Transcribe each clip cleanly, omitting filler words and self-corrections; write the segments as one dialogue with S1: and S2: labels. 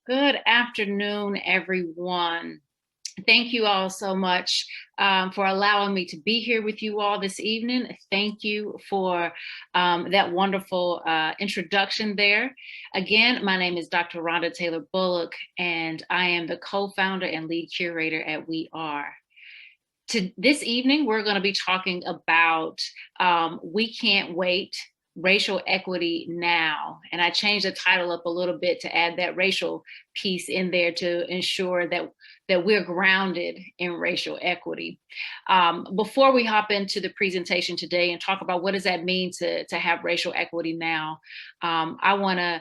S1: Good afternoon, everyone. Thank you all so much for allowing me to be here with you all this evening. Thank you for that wonderful introduction there. Again, my name is Dr. Ronda Taylor Bullock, and I am the co-founder and lead curator at We Are. This evening, we're going to be talking about We Can't Wait, Racial Equity Now. And I changed the title up a little bit to add that racial piece in there to ensure that we're grounded in racial equity. Before we hop into the presentation today and talk about what does that mean to have racial equity now, I want to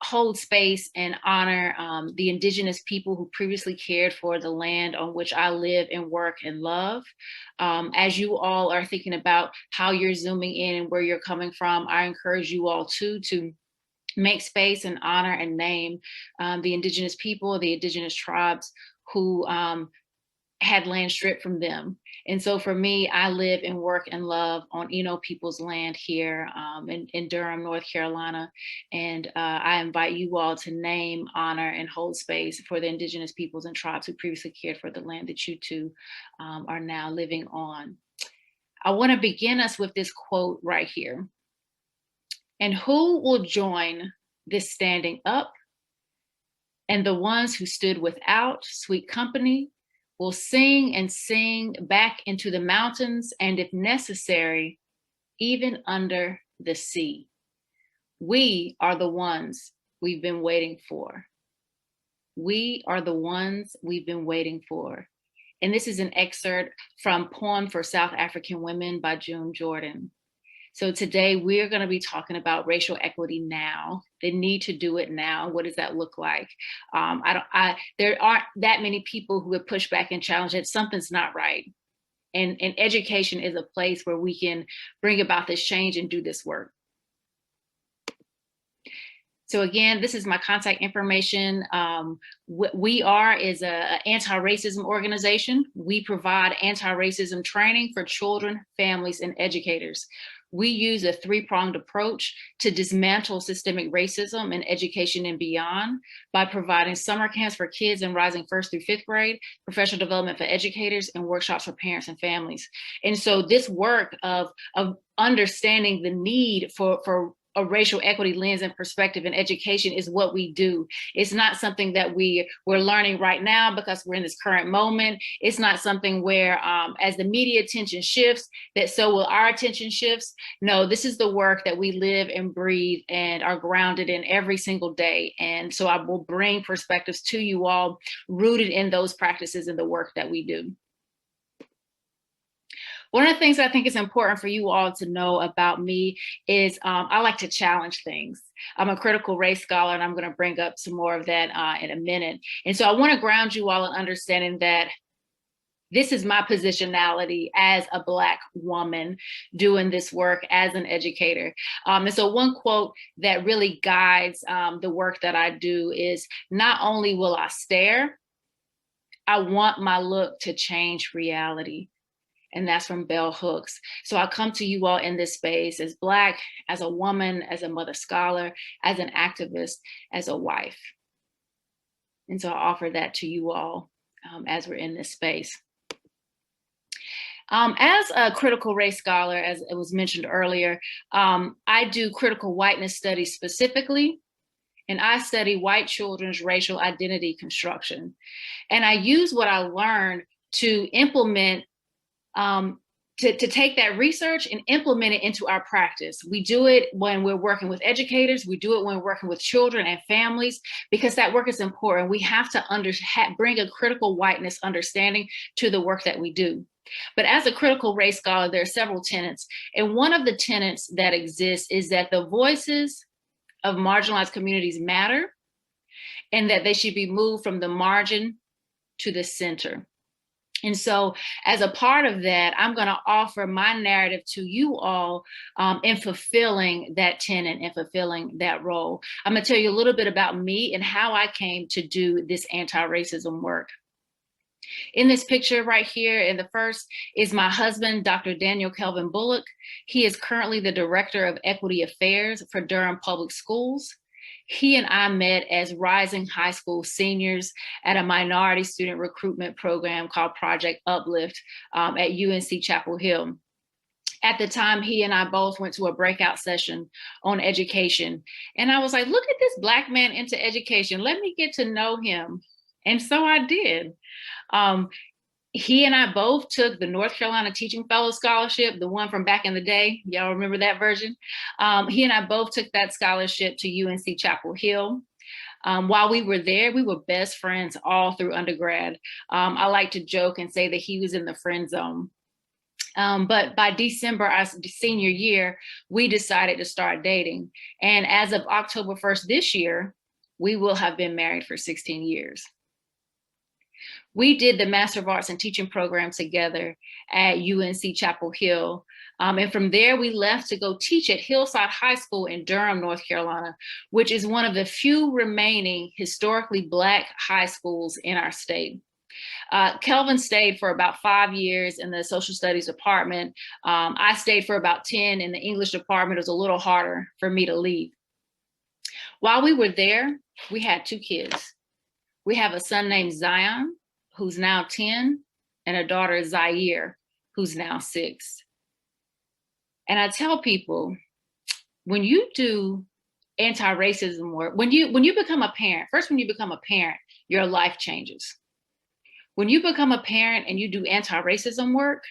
S1: hold space and honor the indigenous people who previously cared for the land on which I live and work and love. As you all are thinking about how you're zooming in and where you're coming from, I encourage you all to make space and honor and name the indigenous people, the indigenous tribes who had land stripped from them. And so for me, I live and work and love on people's land here in Durham, North Carolina. And I invite you all to name, honor, and hold space for the indigenous peoples and tribes who previously cared for the land that you too are now living on. I want to begin us with this quote right here. And who will join this standing up? And the ones who stood without, sweet company, will sing and sing back into the mountains, and if necessary, even under the sea. We are the ones we've been waiting for. We are the ones we've been waiting for. And this is an excerpt from Poem for South African Women by June Jordan. So today we're going to be talking about racial equity now, the need to do it now. What does that look like? There aren't that many people who would push back and challenge it. Something's not right. And education is a place where we can bring about this change and do this work. So again, this is my contact information. We Are is an anti-racism organization. We provide anti-racism training for children, families, and educators. We use a three-pronged approach to dismantle systemic racism in education and beyond by providing summer camps for kids in rising first through fifth grade, professional development for educators, and workshops for parents and families. And so this work of understanding the need for a racial equity lens and perspective in education is what we do. It's not something that we're learning right now because we're in this current moment. It's not something where as the media attention shifts, that so will our attention shifts. No, this is the work that we live and breathe and are grounded in every single day. And so I will bring perspectives to you all rooted in those practices and the work that we do. One of the things I think is important for you all to know about me is I like to challenge things. I'm a critical race scholar, and I'm going to bring up some more of that in a minute. And so I want to ground you all in understanding that this is my positionality as a Black woman doing this work as an educator. And so one quote that really guides the work that I do is, not only will I stare, I want my look to change reality. And that's from Bell Hooks. So I come to you all in this space as Black, as a woman, as a mother scholar, as an activist, as a wife. And so I offer that to you all as we're in this space. As a critical race scholar, as it was mentioned earlier, I do critical whiteness studies specifically, and I study white children's racial identity construction. And I use what I learned to implement to take that research and implement it into our practice. We do it when we're working with educators. We do it when we're working with children and families, because that work is important. We have to bring a critical whiteness understanding to the work that we do. But as a critical race scholar, there are several tenets. And one of the tenets that exists is that the voices of marginalized communities matter, and that they should be moved from the margin to the center. And so as a part of that, I'm going to offer my narrative to you all in fulfilling that tenet and fulfilling that role. I'm going to tell you a little bit about me and how I came to do this anti-racism work. In this picture right here, in the first, is my husband, Dr. Daniel Kelvin Bullock. He is currently the Director of Equity Affairs for Durham Public Schools. He and I met as rising high school seniors at a minority student recruitment program called Project Uplift at UNC Chapel Hill. At the time, he and I both went to a breakout session on education. And I was like, look at this Black man into education. Let me get to know him. And so I did. He and I both took the North Carolina Teaching Fellow Scholarship, the one from back in the day. Y'all remember that version? He and I both took that scholarship to UNC Chapel Hill. While we were there, we were best friends all through undergrad. I like to joke and say that he was in the friend zone. But by December, our senior year, we decided to start dating. And as of October 1st this year, we will have been married for 16 years. We did the Master of Arts in Teaching program together at UNC Chapel Hill. And from there, we left to go teach at Hillside High School in Durham, North Carolina, which is one of the few remaining historically Black high schools in our state. Kelvin stayed for about 5 years in the social studies department. I stayed for about 10 in the English department. It was a little harder for me to leave. While we were there, we had 2 kids. We have a son named Zion, who's now 10, and a daughter, Zaire, who's now 6. And I tell people, when you do anti-racism work, when you become a parent, first when you become a parent, your life changes. When you become a parent and you do anti-racism work,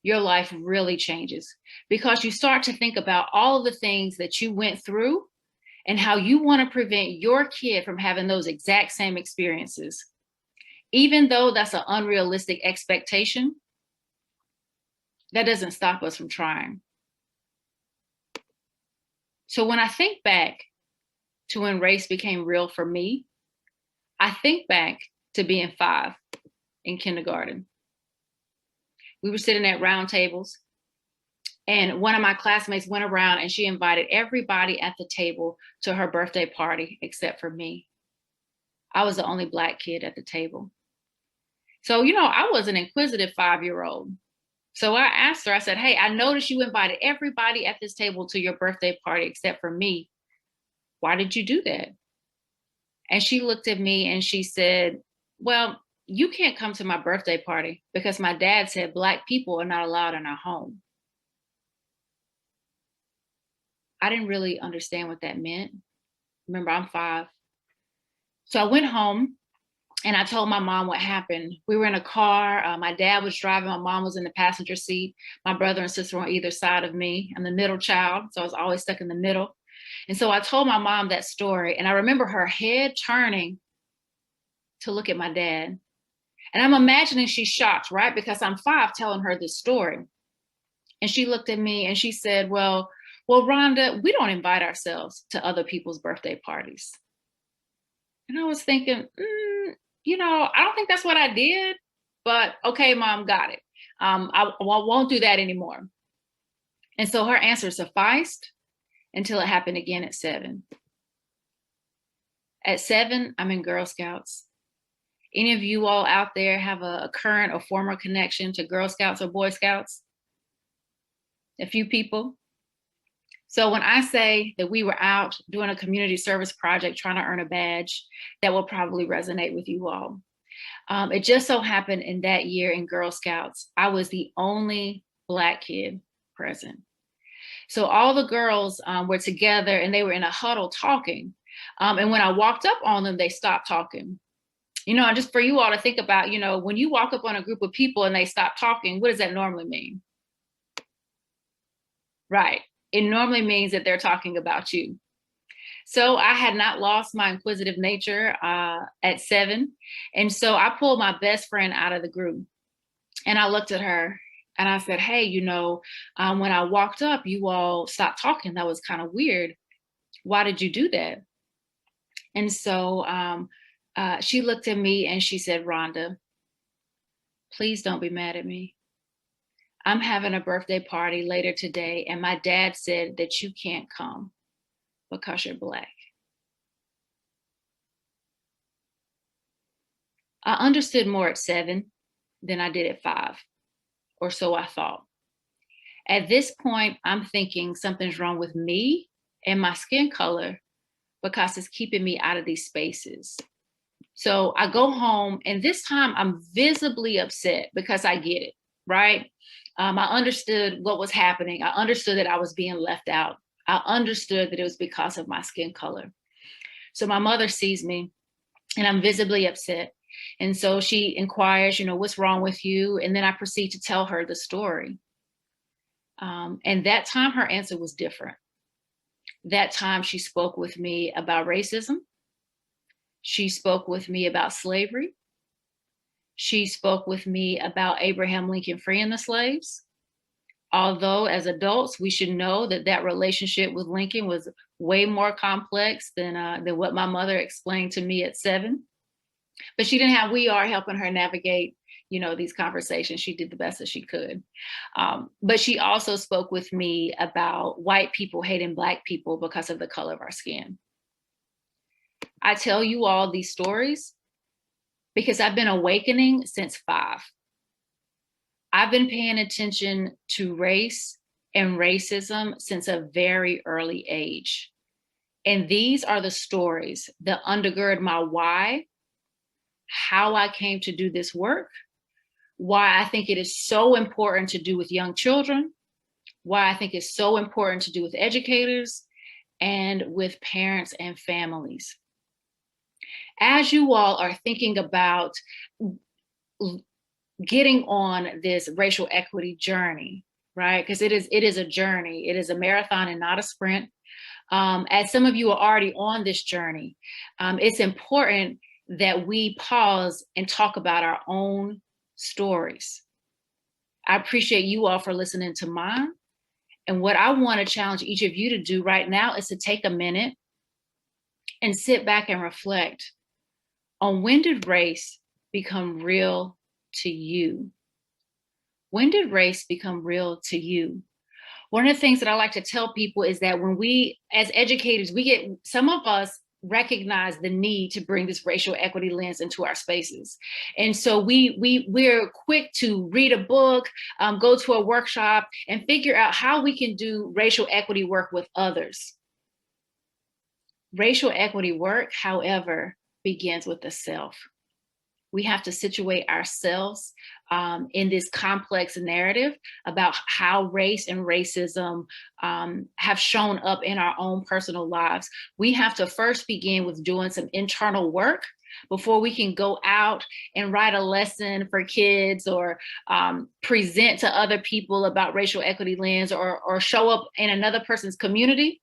S1: your life really changes because you start to think about all of the things that you went through and how you want to prevent your kid from having those exact same experiences. Even though that's an unrealistic expectation, that doesn't stop us from trying. So when I think back to when race became real for me, I think back to being 5 in kindergarten. We were sitting at round tables and one of my classmates went around and she invited everybody at the table to her birthday party except for me. I was the only Black kid at the table. So, I was an inquisitive 5-year-old. So I asked her, I said, hey, I noticed you invited everybody at this table to your birthday party except for me. Why did you do that? And she looked at me and she said, well, you can't come to my birthday party because my dad said Black people are not allowed in our home. I didn't really understand what that meant. Remember, I'm 5. So I went home and I told my mom what happened. We were in a car. My dad was driving. My mom was in the passenger seat. My brother and sister were on either side of me. I'm the middle child, so I was always stuck in the middle. And so I told my mom that story. And I remember her head turning to look at my dad. And I'm imagining she's shocked, right? Because I'm 5 telling her this story. And she looked at me and she said, well, Rhonda, we don't invite ourselves to other people's birthday parties. And I was thinking, I don't think that's what I did, but okay, Mom, got it. I won't do that anymore. And so her answer sufficed until it happened again at 7. At 7, I'm in Girl Scouts. Any of you all out there have a current or former connection to Girl Scouts or Boy Scouts? A few people. So when I say that we were out doing a community service project trying to earn a badge, that will probably resonate with you all. It just so happened in that year in Girl Scouts, I was the only Black kid present. So all the girls were together and they were in a huddle talking. And when I walked up on them, they stopped talking. Just for you all to think about, when you walk up on a group of people and they stop talking, what does that normally mean? Right. It normally means that they're talking about you. So I had not lost my inquisitive nature at 7. And so I pulled my best friend out of the group and I looked at her and I said, hey, when I walked up, you all stopped talking. That was kind of weird. Why did you do that? And so she looked at me and she said, Rhonda, please don't be mad at me. I'm having a birthday party later today, and my dad said that you can't come because you're Black. I understood more at 7 than I did at 5, or so I thought. At this point, I'm thinking something's wrong with me and my skin color, because it's keeping me out of these spaces. So I go home, and this time I'm visibly upset because I get it, right? I understood what was happening. I understood that I was being left out. I understood that it was because of my skin color. So my mother sees me, and I'm visibly upset. And so she inquires, what's wrong with you? And then I proceed to tell her the story. And that time her answer was different. That time she spoke with me about racism. She spoke with me about slavery. She spoke with me about Abraham Lincoln freeing the slaves. Although as adults, we should know that that relationship with Lincoln was way more complex than what my mother explained to me at 7. But she didn't have, we are helping her navigate, these conversations. She did the best that she could. But she also spoke with me about white people hating Black people because of the color of our skin. I tell you all these stories because I've been awakening since 5. I've been paying attention to race and racism since a very early age. And these are the stories that undergird my why, how I came to do this work, why I think it is so important to do with young children, why I think it's so important to do with educators and with parents and families. As you all are thinking about getting on this racial equity journey, right? Because it is a journey. It is a marathon and not a sprint. As some of you are already on this journey, it's important that we pause and talk about our own stories. I appreciate you all for listening to mine. And what I want to challenge each of you to do right now is to take a minute and sit back and reflect on, when did race become real to you? When did race become real to you? One of the things that I like to tell people is that when we, as educators, some of us recognize the need to bring this racial equity lens into our spaces. And so we're quick to read a book, go to a workshop, and figure out how we can do racial equity work with others. Racial equity work, however, begins with the self. We have to situate ourselves in this complex narrative about how race and racism have shown up in our own personal lives. We have to first begin with doing some internal work before we can go out and write a lesson for kids or present to other people about racial equity lens or show up in another person's community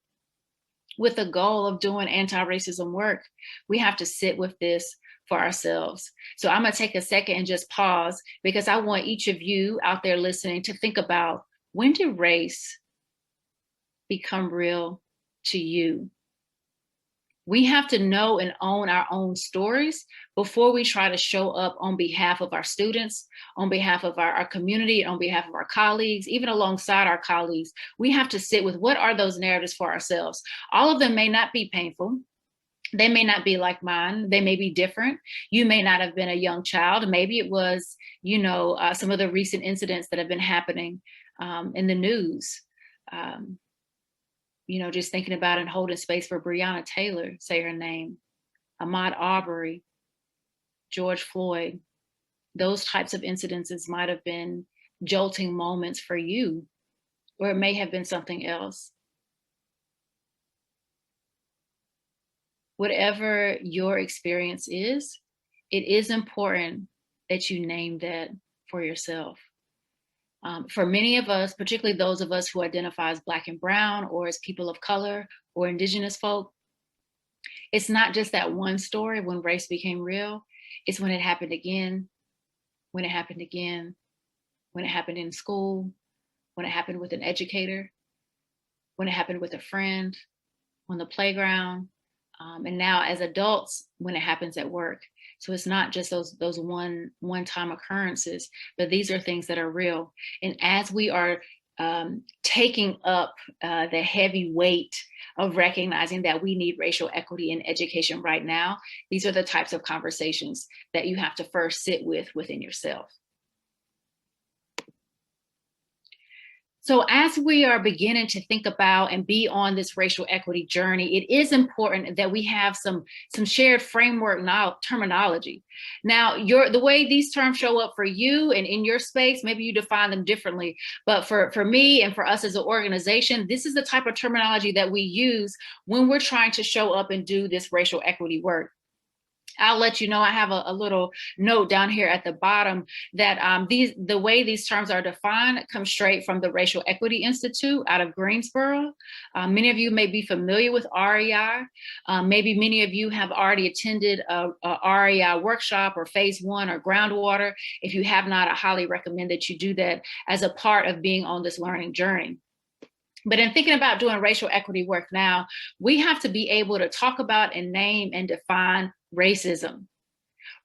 S1: with the goal of doing anti-racism work. We have to sit with this for ourselves. So I'm going to take a second and just pause, because I want each of you out there listening to think about, when did race become real to you? We have to know and own our own stories before we try to show up on behalf of our students, on behalf of our community, on behalf of our colleagues, even alongside our colleagues. We have to sit with, what are those narratives for ourselves? All of them may not be painful. They may not be like mine. They may be different. You may not have been a young child. Maybe it was, some of the recent incidents that have been happening in the news. Just thinking about and holding space for Breonna Taylor, say her name, Ahmaud Arbery, George Floyd. Those types of incidences might have been jolting moments for you, or it may have been something else. Whatever your experience is, it is important that you name that for yourself. For many of us, particularly those of us who identify as Black and Brown, or as people of color or Indigenous folk, it's not just that one story when race became real. It's when it happened again, when it happened again, when it happened in school, when it happened with an educator, when it happened with a friend, on the playground, and now as adults, when it happens at work. So it's not just those one-time occurrences, but these are things that are real. And as we are taking up the heavy weight of recognizing that we need racial equity in education right now, these are the types of conversations that you have to first sit with within yourself. So as we are beginning to think about and be on this racial equity journey, it is important that we have some shared framework terminology. Now, the way these terms show up for you and in your space, maybe you define them differently. But for me and for us as an organization, this is the type of terminology that we use when we're trying to show up and do this racial equity work. I'll let you know, I have a little note down here at the bottom that the way these terms are defined come straight from the Racial Equity Institute out of Greensboro. Many of you may be familiar with REI. Maybe many of you have already attended a REI workshop or phase 1 or groundwater. If you have not, I highly recommend that you do that as a part of being on this learning journey. But in thinking about doing racial equity work now, we have to be able to talk about and name and define racism.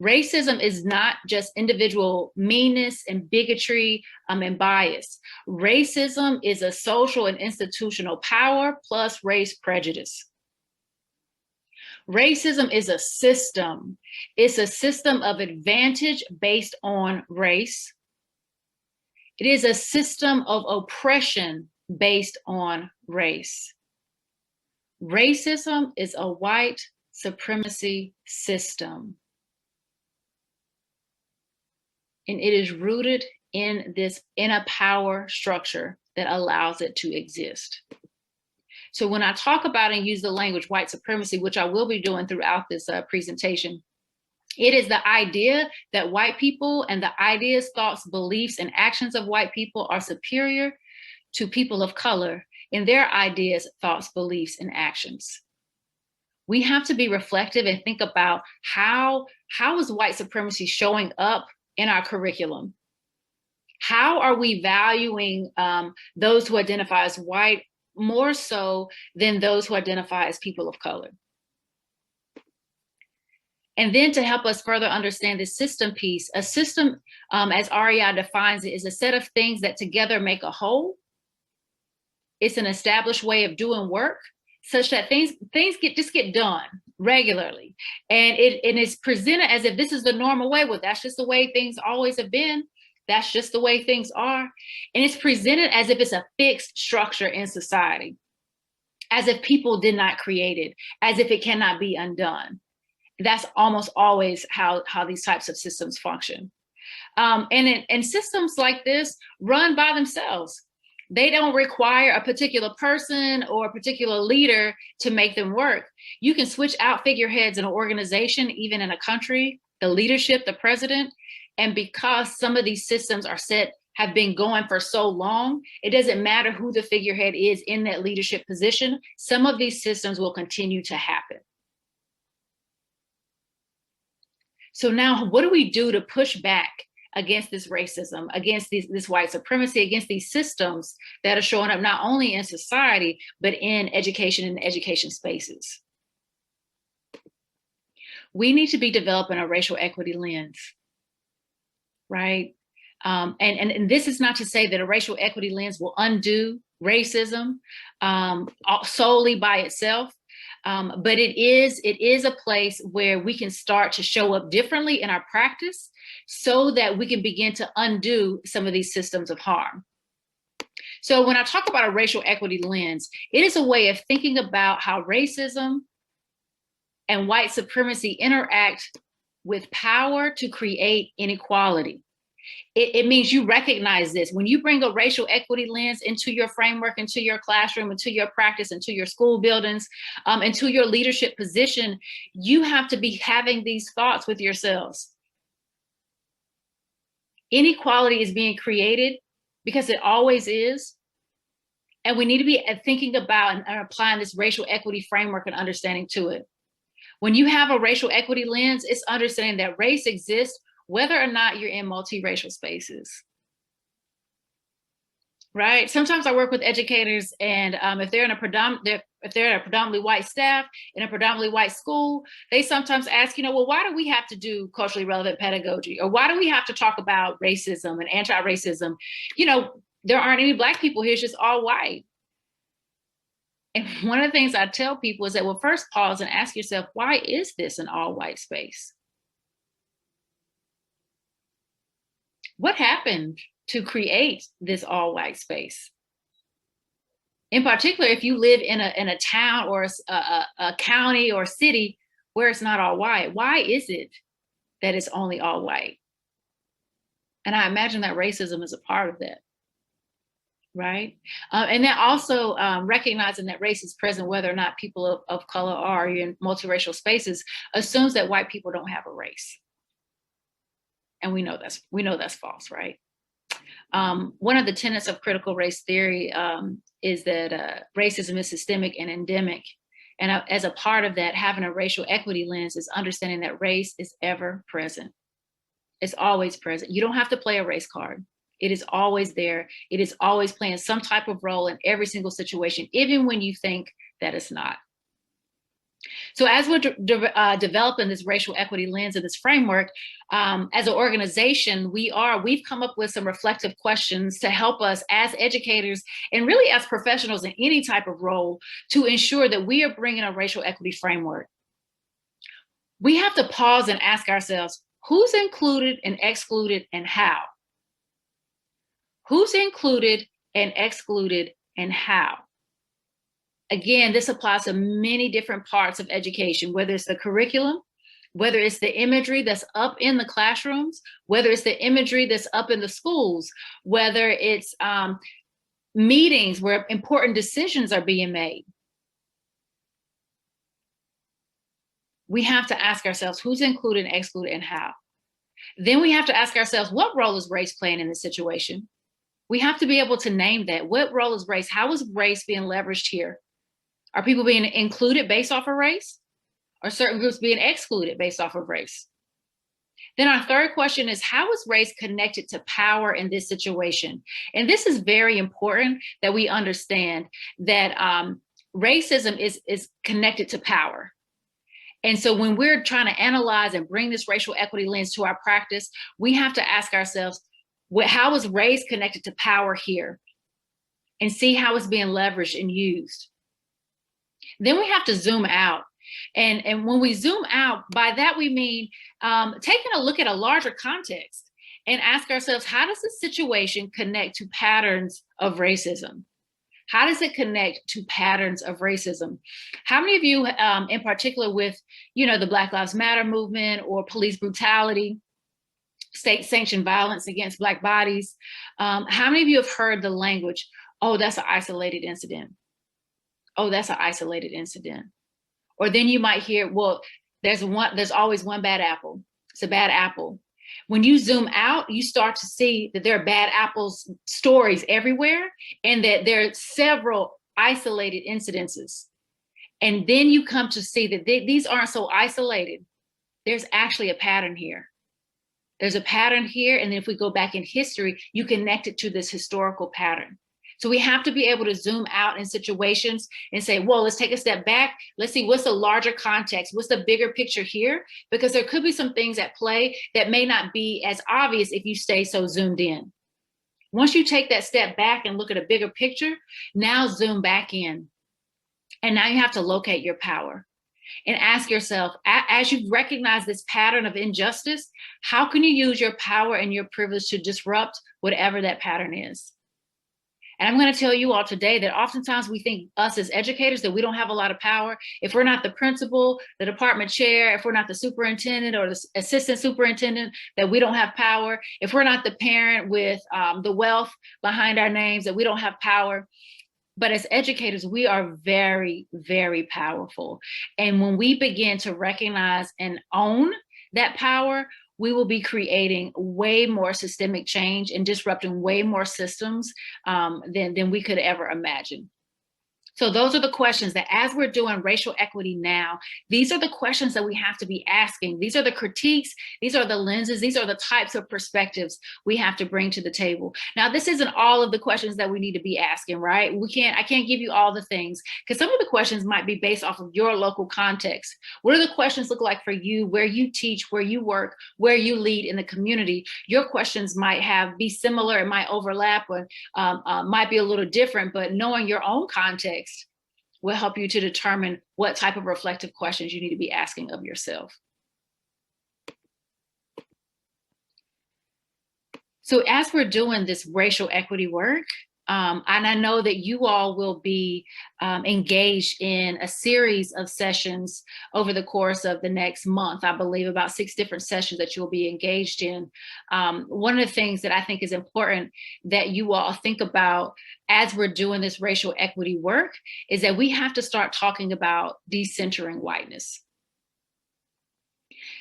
S1: Racism is not just individual meanness and bigotry and bias. Racism is a social and institutional power plus race prejudice. Racism is a system. It's a system of advantage based on race. It is a system of oppression based on race. Racism is a white supremacy system. And it is rooted in a power structure that allows it to exist. So when I talk about and use the language white supremacy, which I will be doing throughout this presentation, it is the idea that white people and the ideas, thoughts, beliefs, and actions of white people are superior to people of color in their ideas, thoughts, beliefs, and actions. We have to be reflective and think about how is white supremacy showing up in our curriculum? How are we valuing those who identify as white more so than those who identify as people of color? And then to help us further understand this system piece, a system, as REI defines it, is a set of things that together make a whole. It's an established way of doing work such that things get done regularly. And it's presented as if this is the normal way. Well, that's just the way things always have been. That's just the way things are. And it's presented as if it's a fixed structure in society, as if people did not create it, as if it cannot be undone. That's almost always how these types of systems function. And systems like this run by themselves. They don't require a particular person or a particular leader to make them work. You can switch out figureheads in an organization, even in a country, the leadership, the president. And because some of these systems have been going for so long, it doesn't matter who the figurehead is in that leadership position. Some of these systems will continue to happen. So now what do we do to push back against this racism, against this white supremacy, against these systems that are showing up not only in society, but in education and education spaces? We need to be developing a racial equity lens, right? And this is not to say that a racial equity lens will undo racism solely by itself. But it is a place where we can start to show up differently in our practice so that we can begin to undo some of these systems of harm. So when I talk about a racial equity lens, it is a way of thinking about how racism and white supremacy interact with power to create inequality. It means you recognize this. When you bring a racial equity lens into your framework, into your classroom, into your practice, into your school buildings, into your leadership position, you have to be having these thoughts with yourselves. Inequality is being created because it always is. And we need to be thinking about and applying this racial equity framework and understanding to it. When you have a racial equity lens, it's understanding that race exists whether or not you're in multiracial spaces, right? Sometimes I work with educators, and if they're in a predominantly white staff in a predominantly white school, they sometimes ask, well, why do we have to do culturally relevant pedagogy, or why do we have to talk about racism and anti-racism? There aren't any Black people here; it's just all white. And one of the things I tell people is that, well, first pause and ask yourself, why is this an all white space? What happened to create this all white space? In particular, if you live in a town or a county or city where it's not all white, why is it that it's only all white? And I imagine that racism is a part of that, right? And then also recognizing that race is present, whether or not people of color are in multiracial spaces, assumes that white people don't have a race, and we know that's false, right? One of the tenets of critical race theory is that racism is systemic and endemic. And as a part of that, having a racial equity lens is understanding that race is ever present. It's always present. You don't have to play a race card. It is always there. It is always playing some type of role in every single situation, even when you think that it's not. So as we're developing this racial equity lens and this framework, as an organization, we've come up with some reflective questions to help us as educators and really as professionals in any type of role to ensure that we are bringing a racial equity framework. We have to pause and ask ourselves, who's included and excluded and how? Who's included and excluded and how? Again, this applies to many different parts of education, whether it's the curriculum, whether it's the imagery that's up in the classrooms, whether it's the imagery that's up in the schools, whether it's meetings where important decisions are being made. We have to ask ourselves who's included and excluded and how. Then we have to ask ourselves, what role is race playing in this situation? We have to be able to name that. What role is race? How is race being leveraged here? Are people being included based off of race? Or certain groups being excluded based off of race? Then our third question is, how is race connected to power in this situation? And this is very important that we understand that racism is connected to power. And so when we're trying to analyze and bring this racial equity lens to our practice, we have to ask ourselves, how is race connected to power here? And see how it's being leveraged and used. Then we have to zoom out. And when we zoom out, by that we mean taking a look at a larger context and ask ourselves, how does this situation connect to patterns of racism? How does it connect to patterns of racism? How many of you, in particular with, the Black Lives Matter movement or police brutality, state-sanctioned violence against Black bodies, how many of you have heard the language, oh, that's an isolated incident? Oh, that's an isolated incident. Or then you might hear, well, there's always one bad apple. It's a bad apple. When you zoom out, you start to see that there are bad apples stories everywhere and that there are several isolated incidences. And then you come to see that these aren't so isolated. There's actually a pattern here. There's a pattern here. And then if we go back in history, you connect it to this historical pattern. So we have to be able to zoom out in situations and say, well, let's take a step back. Let's see what's the larger context. What's the bigger picture here? Because there could be some things at play that may not be as obvious if you stay so zoomed in. Once you take that step back and look at a bigger picture, now zoom back in. And now you have to locate your power and ask yourself, as you recognize this pattern of injustice, how can you use your power and your privilege to disrupt whatever that pattern is? And I'm going to tell you all today that oftentimes we think us as educators that we don't have a lot of power. If we're not the principal, the department chair, if we're not the superintendent or the assistant superintendent, that we don't have power. If we're not the parent with the wealth behind our names, that we don't have power. But as educators, we are very, very powerful. And when we begin to recognize and own that power, we will be creating way more systemic change and disrupting way more systems than we could ever imagine. So those are the questions that as we're doing racial equity now, these are the questions that we have to be asking. These are the critiques. These are the lenses. These are the types of perspectives we have to bring to the table. Now, this isn't all of the questions that we need to be asking, right? I can't give you all the things because some of the questions might be based off of your local context. What do the questions look like for you, where you teach, where you work, where you lead in the community? Your questions might be similar, it might overlap, or might be a little different, but knowing your own context will help you to determine what type of reflective questions you need to be asking of yourself. So as we're doing this racial equity work, And I know that you all will be engaged in a series of sessions over the course of the next month. I believe about 6 different sessions that you'll be engaged in. One of the things that I think is important that you all think about as we're doing this racial equity work is that we have to start talking about decentering whiteness.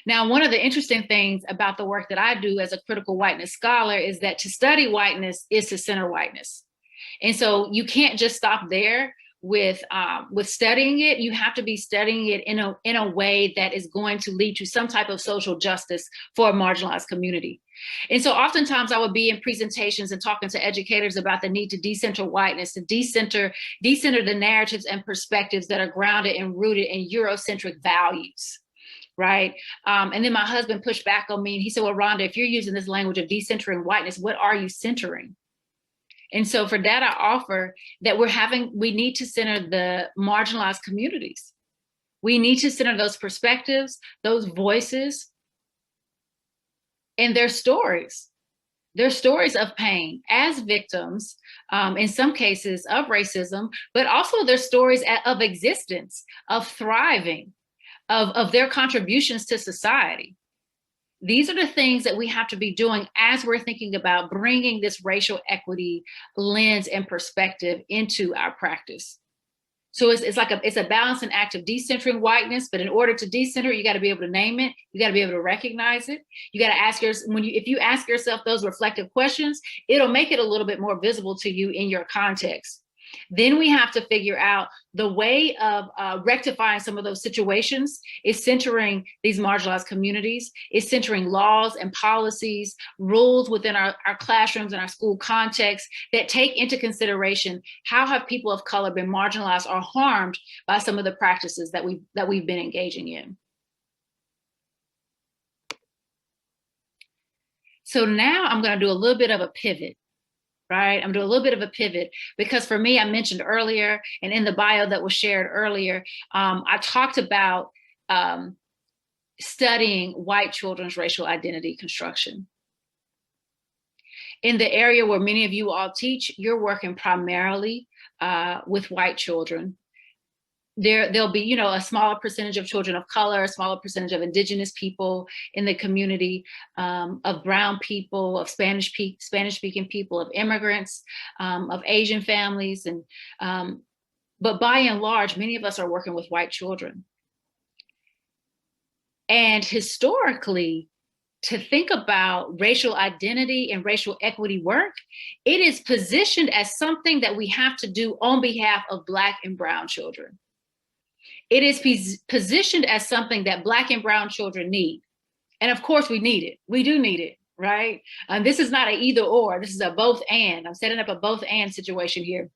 S1: Now, one of the interesting things about the work that I do as a critical whiteness scholar is that to study whiteness is to center whiteness. And so you can't just stop there with studying it. You have to be studying it in a way that is going to lead to some type of social justice for a marginalized community. And so oftentimes I would be in presentations and talking to educators about the need to decenter whiteness, to decenter the narratives and perspectives that are grounded and rooted in Eurocentric values. Right. And then my husband pushed back on me and he said, well, Rhonda, if you're using this language of decentering whiteness, what are you centering? And so for that, I offer that we need to center the marginalized communities. We need to center those perspectives, those voices, and their stories of pain as victims, in some cases of racism, but also their stories of existence, of thriving, of their contributions to society. These are the things that we have to be doing as we're thinking about bringing this racial equity lens and perspective into our practice. So it's a balancing act of decentering whiteness, but in order to decenter, you got to be able to name it. You got to be able to recognize it. You got to ask if you ask yourself those reflective questions, it'll make it a little bit more visible to you in your context. Then we have to figure out the way of rectifying some of those situations is centering these marginalized communities, is centering laws and policies, rules within our classrooms and our school context that take into consideration how have people of color been marginalized or harmed by some of the practices that we've been engaging in. So now I'm going to do a little bit of a pivot. Right? I'm doing a little bit of a pivot because for me, I mentioned earlier and in the bio that was shared earlier, I talked about studying white children's racial identity construction. In the area where many of you all teach, you're working primarily with white children. There'll be, a smaller percentage of children of color, a smaller percentage of indigenous people in the community, of brown people, of Spanish-speaking people, of immigrants, of Asian families, but by and large, many of us are working with white children. And historically, to think about racial identity and racial equity work, it is positioned as something that we have to do on behalf of Black and brown children. It is positioned as something that Black and brown children need. And of course we need it. We do need it, right? This is not an either or, this is a both and. I'm setting up a both and situation here.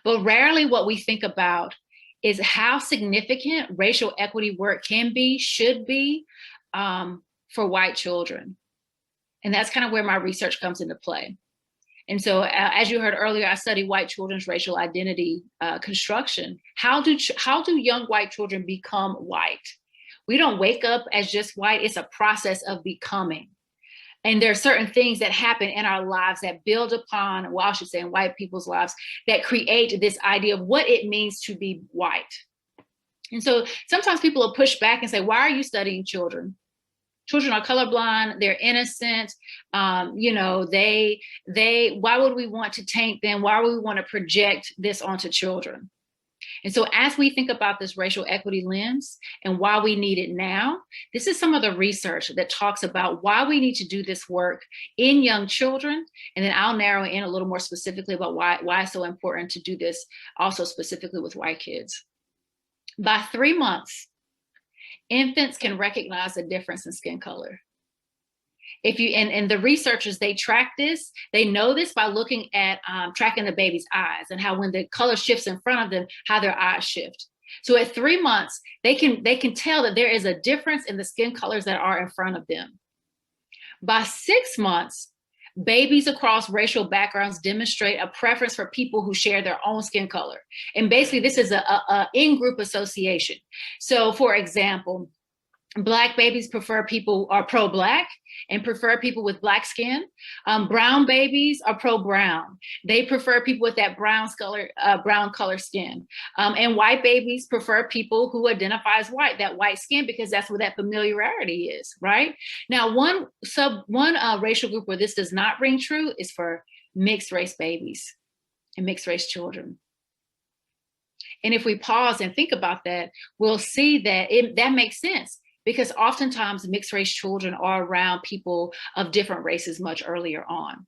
S1: But rarely what we think about is how significant racial equity work can be, should be, for white children. And that's kind of where my research comes into play. And so as you heard earlier, I study white children's racial identity construction. How do young white children become white? We don't wake up as just white. It's a process of becoming. And there are certain things that happen in our lives that build upon, well, I should say in white people's lives, that create this idea of what it means to be white. And so sometimes people will push back and say, why are you studying children? Children are colorblind, they're innocent, why would we want to taint them? Why would we want to project this onto children? And so as we think about this racial equity lens and why we need it now, this is some of the research that talks about why we need to do this work in young children. And then I'll narrow in a little more specifically about why it's so important to do this also specifically with white kids. By 3 months, infants can recognize a difference in skin color. And the researchers, they track this, they know this by looking at tracking the baby's eyes and how when the color shifts in front of them, how their eyes shift. So at 3 months, they can tell that there is a difference in the skin colors that are in front of them. By 6 months, babies across racial backgrounds demonstrate a preference for people who share their own skin color. And basically this is a in-group association. So for example, Black babies prefer people are pro-Black and prefer people with Black skin. Brown babies are pro-brown. They prefer people with that brown color skin. And white babies prefer people who identify as white, that white skin, because that's where that familiarity is, right? Now, one racial group where this does not ring true is for mixed race babies and mixed race children. And if we pause and think about that, we'll see that that makes sense, because oftentimes mixed race children are around people of different races much earlier on.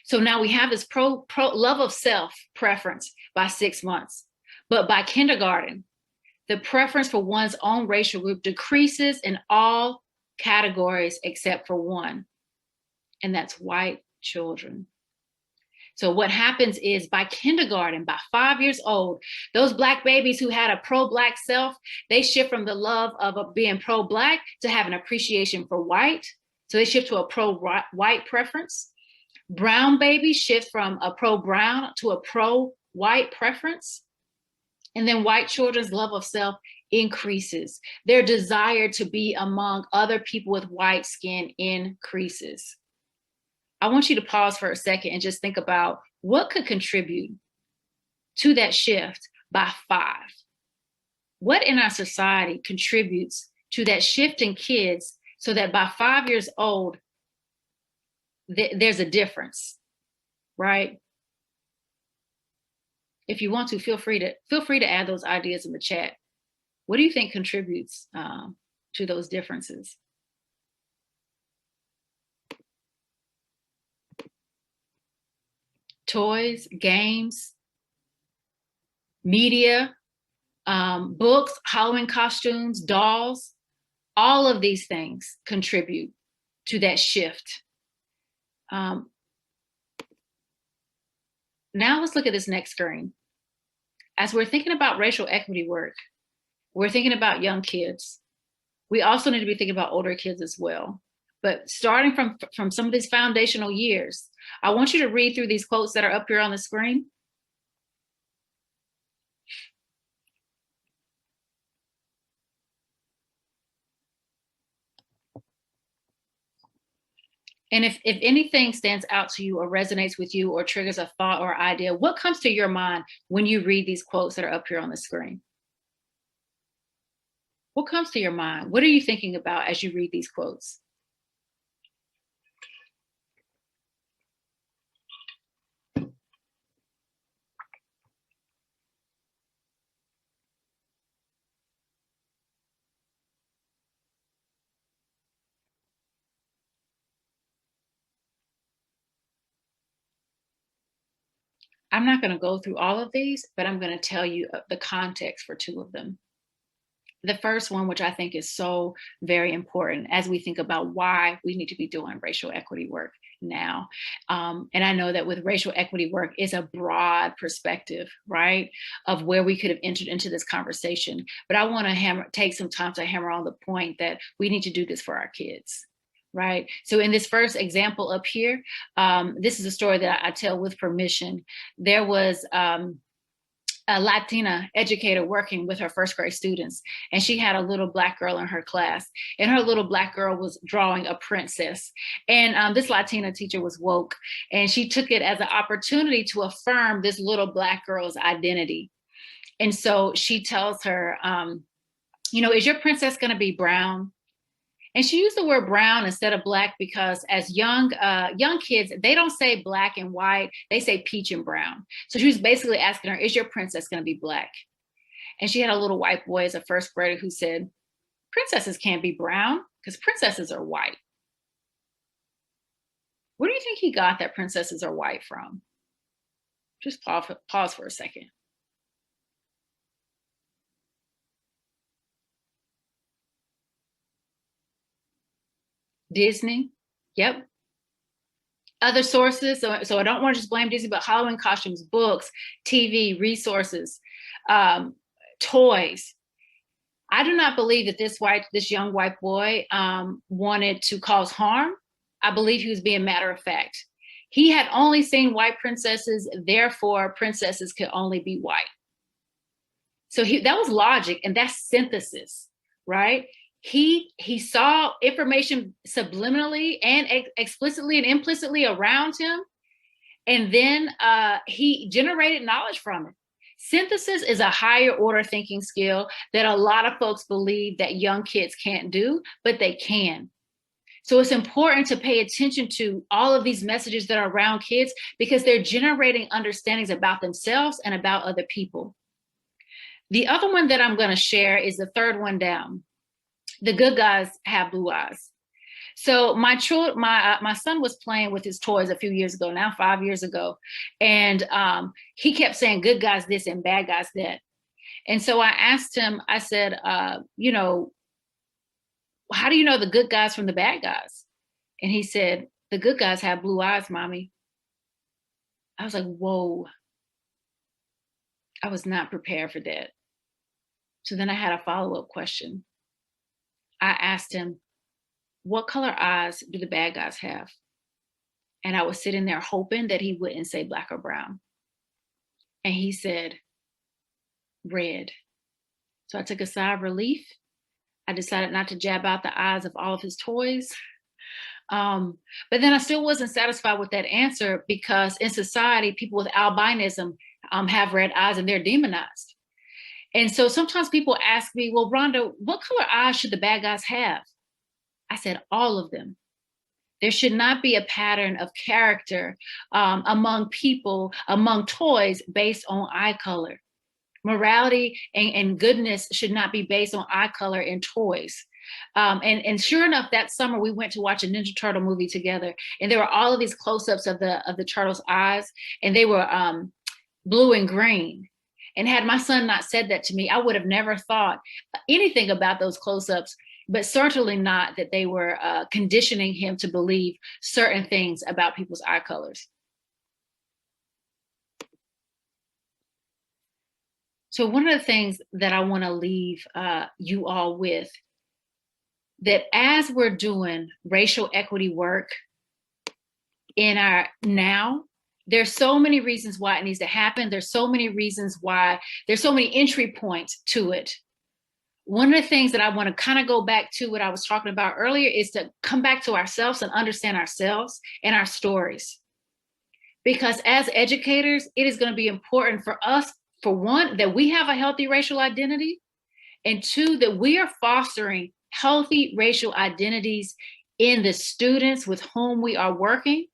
S1: So now we have this pro love of self preference by 6 months, but by kindergarten, the preference for one's own racial group decreases in all categories except for one, and that's white children. So what happens is by kindergarten, by 5 years old, those Black babies who had a pro-Black self, they shift from the love of being pro-Black to have an appreciation for white. So they shift to a pro-white preference. Brown babies shift from a pro-brown to a pro-white preference. And then white children's love of self increases. Their desire to be among other people with white skin increases. I want you to pause for a second and just think about what could contribute to that shift by 5. What in our society contributes to that shift in kids so that by 5 years old, there's a difference, right? If you want to, feel free to add those ideas in the chat. What do you think contributes to those differences? Toys, games, media, books, Halloween costumes, dolls, all of these things contribute to that shift. Now let's look at this next screen. As we're thinking about racial equity work, we're thinking about young kids. We also need to be thinking about older kids as well. But starting from some of these foundational years, I want you to read through these quotes that are up here on the screen. And if anything stands out to you or resonates with you or triggers a thought or idea, what comes to your mind when you read these quotes that are up here on the screen? What comes to your mind? What are you thinking about as you read these quotes? I'm not going to go through all of these, but I'm going to tell you the context for 2 of them. The first one, which I think is so very important as we think about why we need to be doing racial equity work now. And I know that with racial equity work is a broad perspective, right, of where we could have entered into this conversation. But I want to take some time to hammer on the point that we need to do this for our kids. Right. So in this first example up here, this is a story that I tell with permission. There was a Latina educator working with her first grade students, and she had a little Black girl in her class, and her little Black girl was drawing a princess. And this Latina teacher was woke, and she took it as an opportunity to affirm this little Black girl's identity. And so she tells her, is your princess going to be brown? And she used the word brown instead of Black because as young kids, they don't say Black and white, they say peach and brown. So she was basically asking her, is your princess going to be Black? And she had a little white boy as a first grader who said, princesses can't be brown because princesses are white. Where do you think he got that princesses are white from? Just pause for a second. Disney, yep. Other sources, so I don't want to just blame Disney, but Halloween costumes, books, TV, resources, toys. I do not believe that this young white boy wanted to cause harm. I believe he was being matter of fact. He had only seen white princesses, therefore princesses could only be white. So that was logic, and that's synthesis, right? He saw information subliminally and explicitly and implicitly around him, and then he generated knowledge from it. Synthesis is a higher order thinking skill that a lot of folks believe that young kids can't do, but they can. So it's important to pay attention to all of these messages that are around kids, because they're generating understandings about themselves and about other people. The other one that I'm going to share is the third one down. The good guys have blue eyes. So my son was playing with his toys a few years ago, now 5 years ago, and he kept saying good guys this and bad guys that. And so I asked him, I said, you know, how do you know the good guys from the bad guys? And he said, the good guys have blue eyes, mommy. I was like, whoa. I was not prepared for that. So then I had a follow-up question. I asked him, what color eyes do the bad guys have? And I was sitting there hoping that he wouldn't say black or brown. And he said, red. So I took a sigh of relief. I decided not to jab out the eyes of all of his toys. But then I still wasn't satisfied with that answer, because in society, people with albinism have red eyes and they're demonized. And so sometimes people ask me, well, Ronda, what color eyes should the bad guys have? I said, all of them. There should not be a pattern of character among people, among toys, based on eye color. Morality and goodness should not be based on eye color in toys. And sure enough, that summer we went to watch a Ninja Turtle movie together, and there were all of these close-ups of the turtles' eyes, and they were blue and green. And had my son not said that to me, I would have never thought anything about those close-ups, but certainly not that they were conditioning him to believe certain things about people's eye colors. So one of the things that I want to leave you all with, that as we're doing racial equity work in our now, there's so many reasons why it needs to happen. There's so many reasons why, there's so many entry points to it. One of the things that I want to kind of go back to what I was talking about earlier is to come back to ourselves and understand ourselves and our stories. Because as educators, it is going to be important for us, for one, that we have a healthy racial identity, and two, that we are fostering healthy racial identities in the students with whom we are working.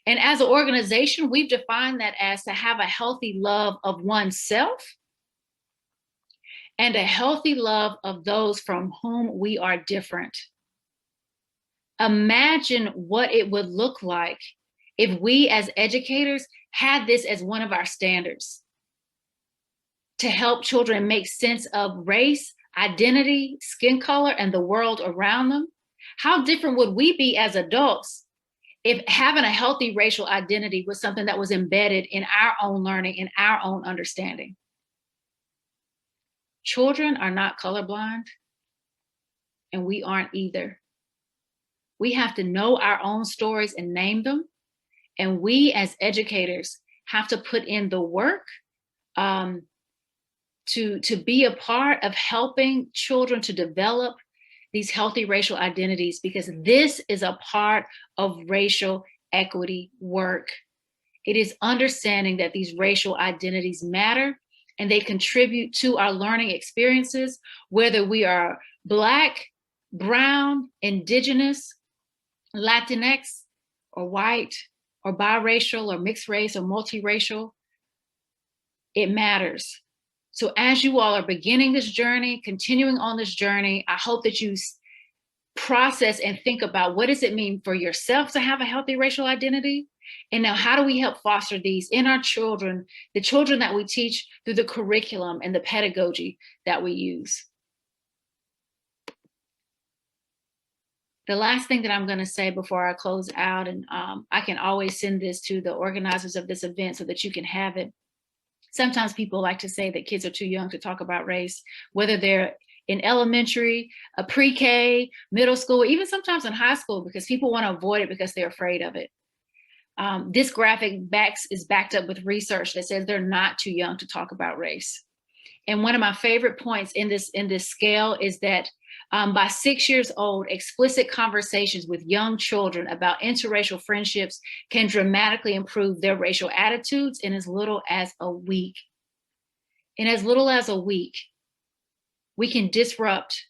S1: And as an organization, we've defined that as to have a healthy love of oneself and a healthy love of those from whom we are different. Imagine what it would look like if we as educators had this as one of our standards to help children make sense of race, identity, skin color, and the world around them. How different would we be as adults if having a healthy racial identity was something that was embedded in our own learning, in our own understanding? Children are not colorblind, and we aren't either. We have to know our own stories and name them. And we as educators have to put in the work to be a part of helping children to develop these healthy racial identities, because this is a part of racial equity work. It is understanding that these racial identities matter and they contribute to our learning experiences, whether we are Black, brown, indigenous, Latinx, or white, or biracial, or mixed race, or multiracial. It matters. So as you all are beginning this journey, continuing on this journey, I hope that you process and think about, what does it mean for yourself to have a healthy racial identity? And now how do we help foster these in our children, the children that we teach through the curriculum and the pedagogy that we use? The last thing that I'm going to say before I close out, and I can always send this to the organizers of this event so that you can have it. Sometimes people like to say that kids are too young to talk about race, whether they're in elementary, a pre-K, middle school, even sometimes in high school, because people want to avoid it because they're afraid of it. This graphic is backed up with research that says they're not too young to talk about race. And one of my favorite points in this scale is that By 6 years old, explicit conversations with young children about interracial friendships can dramatically improve their racial attitudes in as little as a week. In as little as a week, we can disrupt,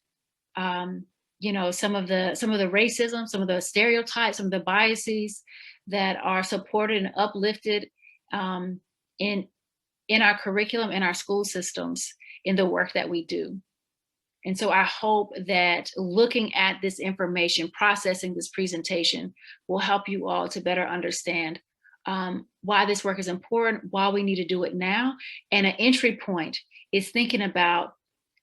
S1: some of the racism, some of the stereotypes, some of the biases that are supported and uplifted in our curriculum, in our school systems, in the work that we do. And so I hope that looking at this information, processing this presentation will help you all to better understand why this work is important, why we need to do it now. And an entry point is thinking about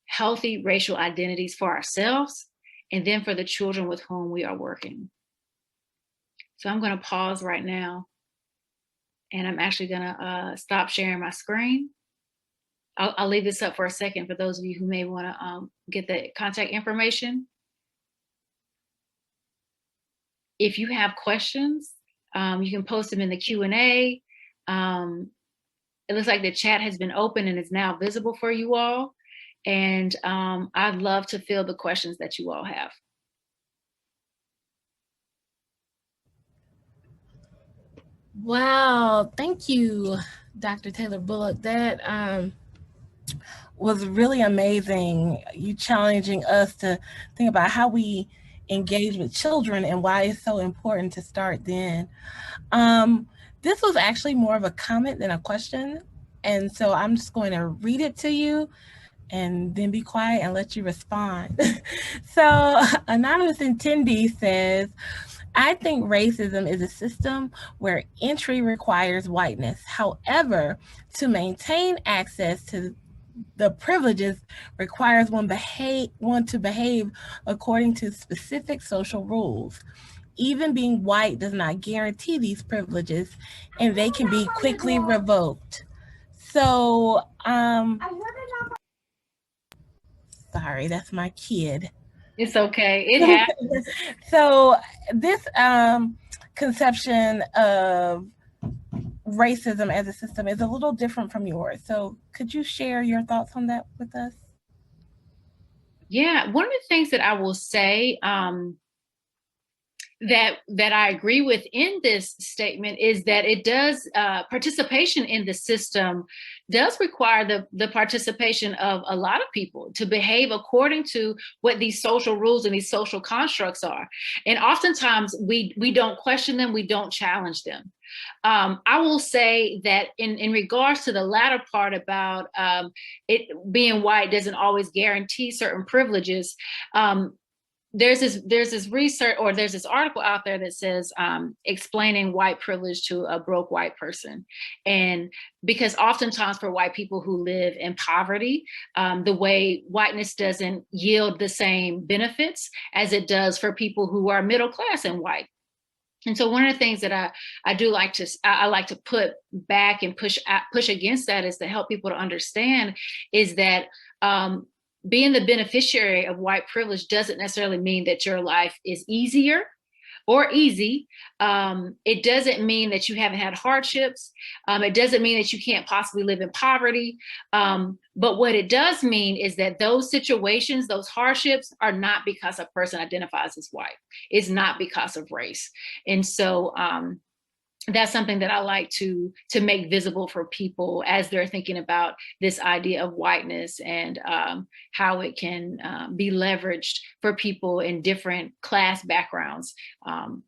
S1: healthy racial identities for ourselves and then for the children with whom we are working. So I'm going to pause right now, and I'm actually going to stop sharing my screen. I'll leave this up for a second for those of you who may want to get the contact information. If you have questions, you can post them in the Q&A. It looks like the chat has been open and is now visible for you all. And I'd love to field the questions that you all have.
S2: Wow, thank you, Dr. Taylor Bullock. That was really amazing. You challenging us to think about how we engage with children and why it's so important to start then. This was actually more of a comment than a question. And so I'm just going to read it to you and then be quiet and let you respond. So anonymous attendee says, I think racism is a system where entry requires whiteness. However, to maintain access to the privileges requires one to behave according to specific social rules. Even being white does not guarantee these privileges, and they can be quickly revoked. So, sorry, that's my kid.
S1: It's okay. It happens.
S2: So this conception of racism as a system is a little different from yours. So could you share your thoughts on that with us?
S1: Yeah, one of the things that I will say that I agree with in this statement is that it does participation in the system does require the participation of a lot of people to behave according to what these social rules and these social constructs are. And oftentimes we don't question them, we don't challenge them. I will say that in regards to the latter part about it being white doesn't always guarantee certain privileges. There's this research, or there's this article out there that says explaining white privilege to a broke white person. And because oftentimes for white people who live in poverty, the way whiteness doesn't yield the same benefits as it does for people who are middle class and white. And so one of the things that I do like to put back and push against that is to help people to understand is that being the beneficiary of white privilege doesn't necessarily mean that your life is easier or easy. It doesn't mean that you haven't had hardships. It doesn't mean that you can't possibly live in poverty. But what it does mean is that those situations, those hardships are not because a person identifies as white. It's not because of race. And so that's something that I like to make visible for people as they're thinking about this idea of whiteness and how it can be leveraged for people in different class backgrounds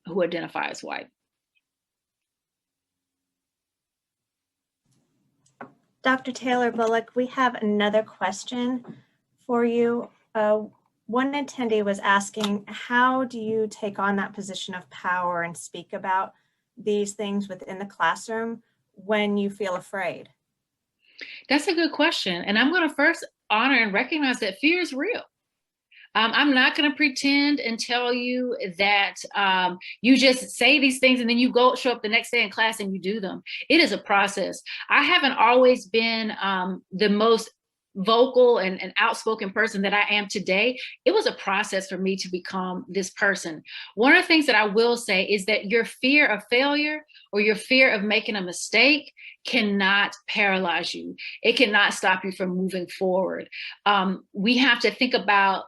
S1: who identify as white.
S3: Dr. Taylor Bullock, we have another question for you. One attendee was asking, how do you take on that position of power and speak about these things within the classroom when you feel afraid?
S1: That's a good question. And I'm going to first honor and recognize that fear is real. I'm not going to pretend and tell you that you just say these things and then you show up the next day in class and you do them. It is a process. I haven't always been the most vocal and outspoken person that I am today. It was a process for me to become this person. One of the things that I will say is that your fear of failure or your fear of making a mistake cannot paralyze you. It cannot stop you from moving forward. We have to think about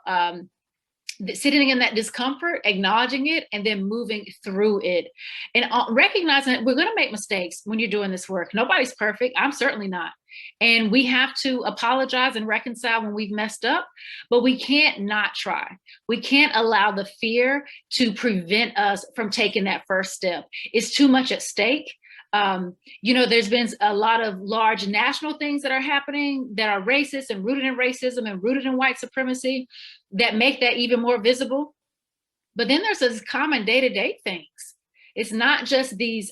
S1: sitting in that discomfort, acknowledging it, and then moving through it, and recognizing that we're going to make mistakes when you're doing this work. Nobody's perfect. I'm certainly not. And we have to apologize and reconcile when we've messed up, but we can't not try. We can't allow the fear to prevent us from taking that first step. It's too much at stake. There's been a lot of large national things that are happening that are racist and rooted in racism and rooted in white supremacy that make that even more visible. But then there's those common day-to-day things. It's not just these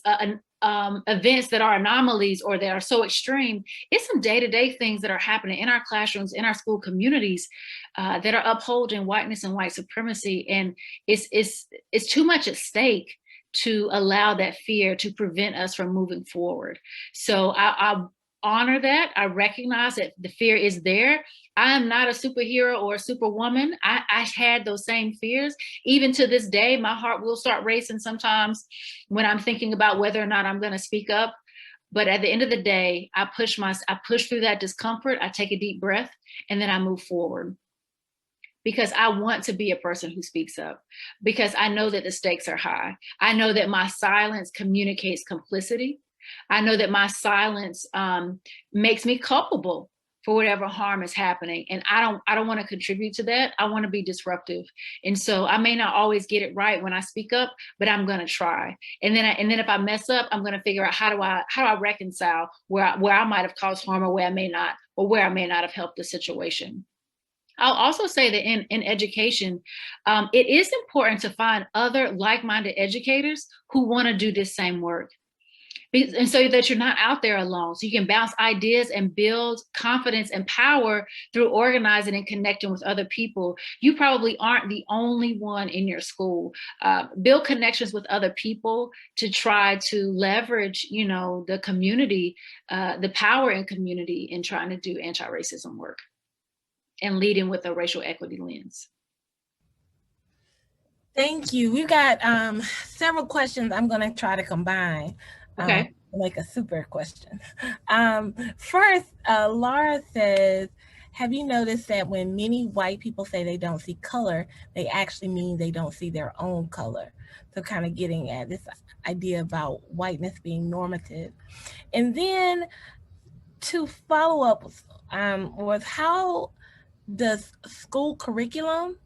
S1: events that are anomalies or that are so extreme. It's some day-to-day things that are happening in our classrooms, in our school communities, that are upholding whiteness and white supremacy. And it's too much at stake to allow that fear to prevent us from moving forward. So I honor that. I recognize that the fear is there. I am not a superhero or a superwoman. I had those same fears. Even to this day, my heart will start racing sometimes when I'm thinking about whether or not I'm going to speak up. But at the end of the day, I push through that discomfort. I take a deep breath, and then I move forward. Because I want to be a person who speaks up, because I know that the stakes are high. I know that my silence communicates complicity. I know that my silence makes me culpable for whatever harm is happening. And I don't want to contribute to that. I want to be disruptive. And so I may not always get it right when I speak up, but I'm going to try. And then if I mess up, I'm going to figure out how do I reconcile where I might have caused harm or where I may not have helped the situation. I'll also say that in education, it is important to find other like-minded educators who want to do this same work. And so that you're not out there alone. So you can bounce ideas and build confidence and power through organizing and connecting with other people. You probably aren't the only one in your school. Build connections with other people to try to leverage, the community, the power in community in trying to do anti-racism work and leading with a racial equity lens.
S2: Thank you. We've got several questions I'm going to try to combine.
S1: Okay.
S2: Like a super question. First, Laura says, have you noticed that when many white people say they don't see color, they actually mean they don't see their own color? So kind of getting at this idea about whiteness being normative. And then to follow up with how does school curriculum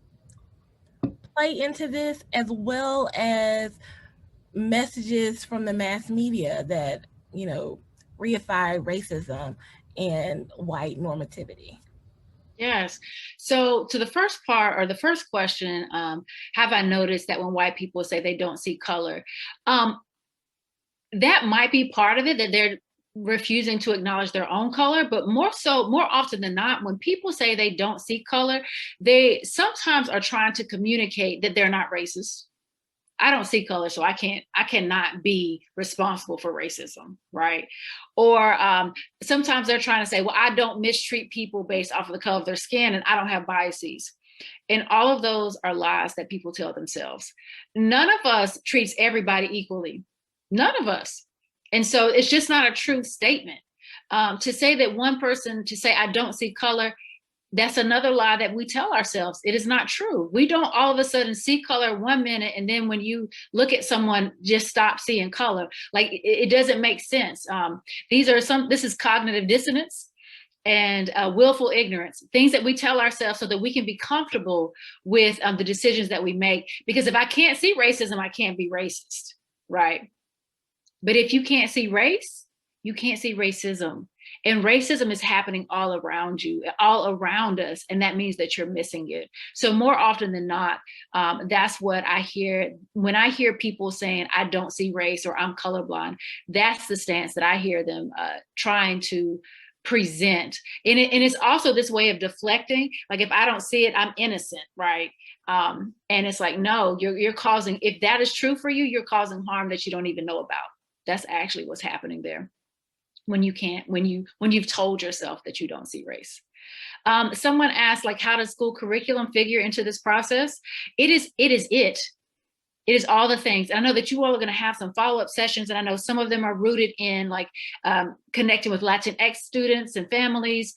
S2: play into this, as well as messages from the mass media that, reify racism and white normativity?
S1: Yes. So to the first part, or the first question, have I noticed that when white people say they don't see color, that might be part of it, that they're refusing to acknowledge their own color. But more often than not, when people say they don't see color, they sometimes are trying to communicate that they're not racist. I don't see color, so I cannot be responsible for racism, right? Or sometimes they're trying to say, well, I don't mistreat people based off of the color of their skin, and I don't have biases. And all of those are lies that people tell themselves. None of us treats everybody equally. None of us. And so it's just not a true statement. To say that one person, to say I don't see color, that's another lie that we tell ourselves. It is not true. We don't all of a sudden see color 1 minute, and then when you look at someone, just stop seeing color. Like it doesn't make sense. This is cognitive dissonance and willful ignorance, things that we tell ourselves so that we can be comfortable with the decisions that we make. Because if I can't see racism, I can't be racist, right? But if you can't see race, you can't see racism. And racism is happening all around you, all around us. And that means that you're missing it. So more often than not, that's what I hear. When I hear people saying, I don't see race or I'm colorblind, that's the stance that I hear them trying to present. And it's also this way of deflecting. Like if I don't see it, I'm innocent, right? And it's like, no, you're causing, if that is true for you, you're causing harm that you don't even know about. That's actually what's happening there. When you've told yourself that you don't see race. Someone asked, like, how does school curriculum figure into this process? It is it. It is all the things. I know that you all are going to have some follow-up sessions, and I know some of them are rooted in like connecting with Latinx students and families,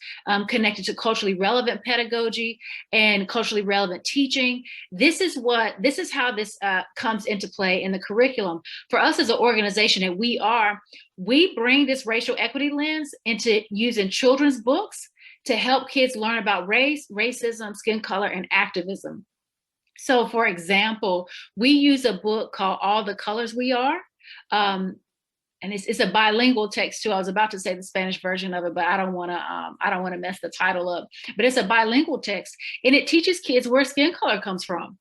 S1: connected to culturally relevant pedagogy and culturally relevant teaching. This is how this comes into play in the curriculum. For us as an organization that we bring this racial equity lens into using children's books to help kids learn about race, racism, skin color, and activism. So, for example, we use a book called All the Colors We Are. And it's a bilingual text too. I was about to say the Spanish version of it, but I don't want to mess the title up. But it's a bilingual text, and it teaches kids where skin color comes from.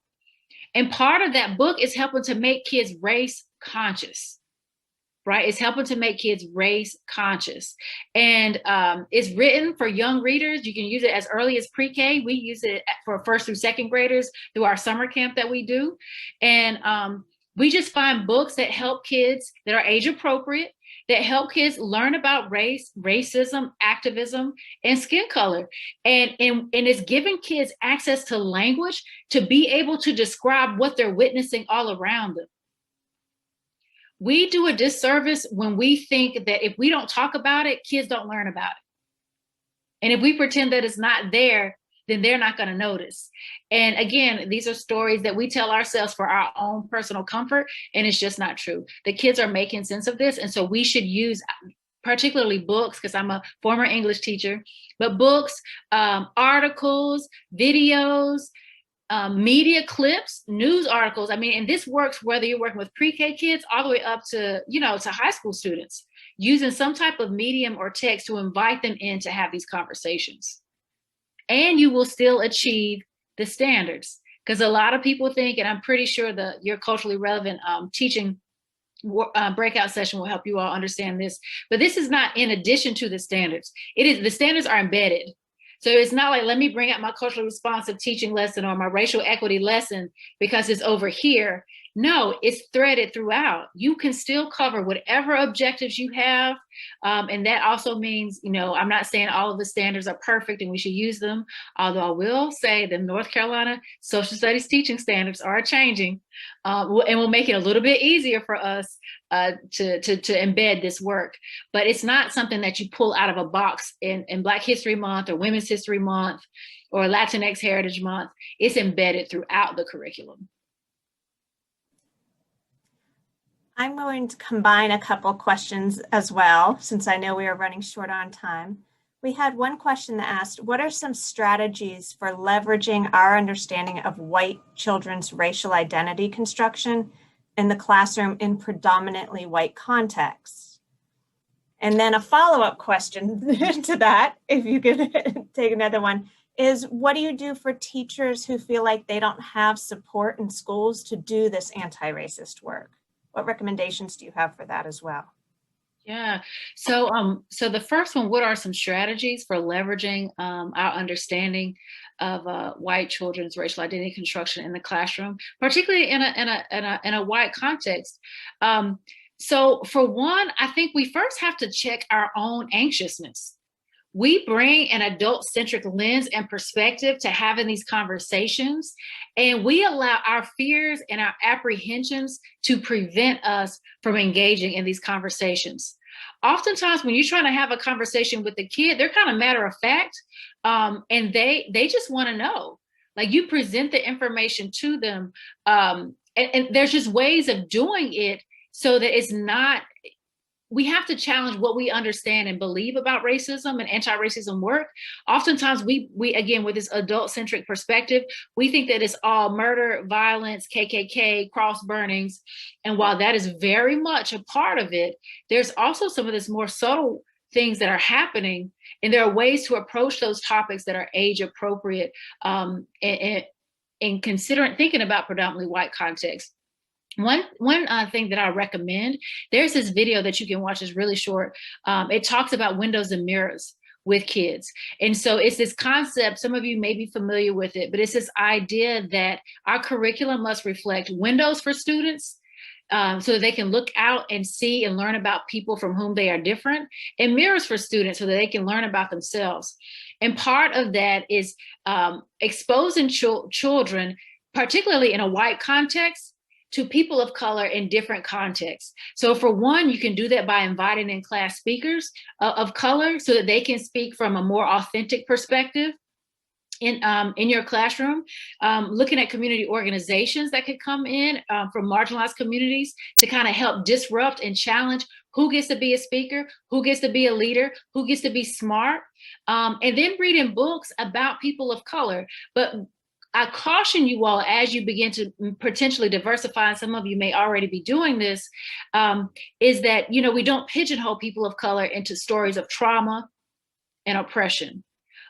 S1: And part of that book is helping to make kids race conscious. Right? It's helping to make kids race conscious. And it's written for young readers. You can use it as early as pre-K. We use it for first through second graders through our summer camp that we do. And we just find books that help kids that are age appropriate, that help kids learn about race, racism, activism, and skin color. And it's giving kids access to language to be able to describe what they're witnessing all around them. We do a disservice when we think that if we don't talk about it, kids don't learn about it. And if we pretend that it's not there, then they're not going to notice. And again, these are stories that we tell ourselves for our own personal comfort, and it's just not true. The kids are making sense of this. And so we should use particularly books, because I'm a former English teacher, but books, articles, videos, media clips, news articles. I mean, and this works whether you're working with pre-K kids all the way up to, to high school students, using some type of medium or text to invite them in to have these conversations. And you will still achieve the standards, because a lot of people think, and I'm pretty sure your culturally relevant teaching breakout session will help you all understand this, but this is not in addition to the standards. The standards are embedded. So it's not like, let me bring out my culturally responsive teaching lesson or my racial equity lesson because it's over here. No, it's threaded throughout. You can still cover whatever objectives you have. And that also means, I'm not saying all of the standards are perfect and we should use them. Although I will say the North Carolina social studies teaching standards are changing, and will make it a little bit easier for us to embed this work. But it's not something that you pull out of a box in Black History Month or Women's History Month or Latinx Heritage Month. It's embedded throughout the curriculum.
S3: I'm going to combine a couple questions as well, since I know we are running short on time. We had one question that asked, what are some strategies for leveraging our understanding of white children's racial identity construction in the classroom in predominantly white contexts? And then a follow-up question to that, if you could take another one, is what do you do for teachers who feel like they don't have support in schools to do this anti-racist work? What recommendations do you have for that as well?
S1: Yeah. So the first one, what are some strategies for leveraging our understanding of white children's racial identity construction in the classroom, particularly in a white context? So for one, I think we first have to check our own anxiousness. We bring an adult-centric lens and perspective to having these conversations, and we allow our fears and our apprehensions to prevent us from engaging in these conversations. Oftentimes, when you're trying to have a conversation with the kid, they're kind of matter of fact, and they just want to know. Like, you present the information to them, and there's just ways of doing it so that it's not. We have to challenge what we understand and believe about racism and anti-racism work. Oftentimes we again, with this adult-centric perspective, we think that it's all murder, violence, KKK, cross burnings. And while that is very much a part of it, there's also some of this more subtle things that are happening. And there are ways to approach those topics that are age appropriate, and thinking about predominantly white context. One thing that I recommend, there's this video that you can watch, is really short. It talks about windows and mirrors with kids. And so it's this concept, some of you may be familiar with it, but it's this idea that our curriculum must reflect windows for students, so that they can look out and see and learn about people from whom they are different, and mirrors for students so that they can learn about themselves. And part of that is exposing children, particularly in a white context, to people of color in different contexts. So for one, you can do that by inviting in class speakers of color so that they can speak from a more authentic perspective in your classroom, looking at community organizations that could come in from marginalized communities to kind of help disrupt and challenge who gets to be a speaker, who gets to be a leader, who gets to be smart, and then reading books about people of color. But I caution you all, as you begin to potentially diversify, and some of you may already be doing this, is that, we don't pigeonhole people of color into stories of trauma and oppression.